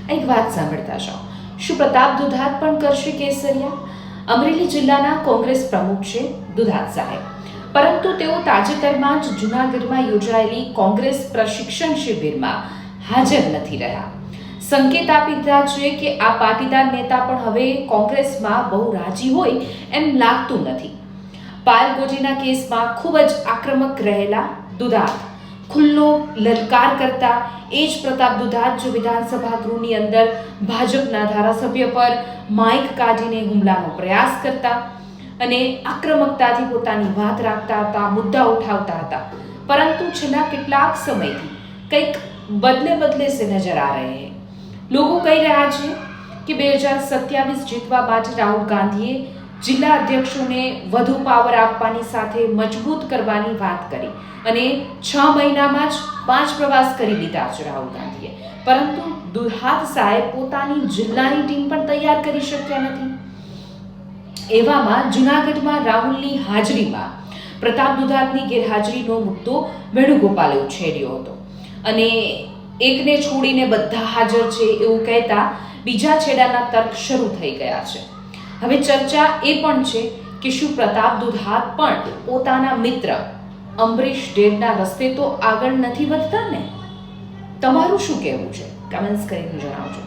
એક વાત સાંભળતા જાઓ, શું પ્રતાપ દુધાત પણ કરશે કેસરિયા? અમરેલી જિલ્લાના કોંગ્રેસ પ્રમુખ છે દુધાત સાહેબ, પરંતુ તેઓ તાજેતરમાં જ જૂનાગઢમાં યોજાયેલી કોંગ્રેસ પ્રશિક્ષણ શિબિરમાં હાજર નથી રહ્યા. સંકેત આપી દીધા છે કે આ પાટીદાર નેતા પણ હવે કોંગ્રેસમાં બહુ રાજી હોય એમ લાગતું નથી. પાયલ ગોટીના કેસમાં ખૂબ જ આક્રમક રહેલા દુધાત ખુલ્લો લલકાર કરતા એ જ પ્રતાપ દુધાત જો વિધાનસભા ગૃહની અંદર ભાજપના ધારાસભ્ય પર માઇક કાઢીને હુમલાનો પ્રયાસ કરતા અને આક્રમકતાથી પોતાની વાત રાખતા હતા, મુદ્દા ઉઠાવતા હતા, પરંતુ છેલ્લા કેટલાક સમયથી કંઈક બદલે સે નજર આ રહે हैं. લોકો કહી રહ્યા છે કે 2027 જીતવા માટે રાહુલ ગાંધીએ જિલ્લા અધ્યક્ષોને વધુ પાવર આપવાની સાથે મજબૂત કરવાની વાત કરી અને 6 મહિનામાં જ 5 પ્રવાસ કરી લીધા છે રાહુલ ગાંધીએ, પરંતુ દુધાત સાહેબ પોતાની જિલ્લાની ટીમ પણ તૈયાર કરી શક્યા નથી. એવામાં જૂનાગઢમાં રાહુલની હાજરીમાં પ્રતાપ દુધાતની ગેરહાજરીનો મુદ્દો વેણુગોપાલે ઉછેર્યો હતો અને એકને છોડીને બધા હાજર છે એવું કહેતા બીજા છેડાના તર્ક શરૂ થઈ ગયા છે. હવે ચર્ચા એ પણ છે કે શું પ્રતાપ દુધાત પણ પોતાના મિત્ર અંબરીશ ડેરના રસ્તે તો આગળ નથી વધતા ને? તમારું શું કહેવું છે? કમેન્ટ્સ કરીને જણાવજો.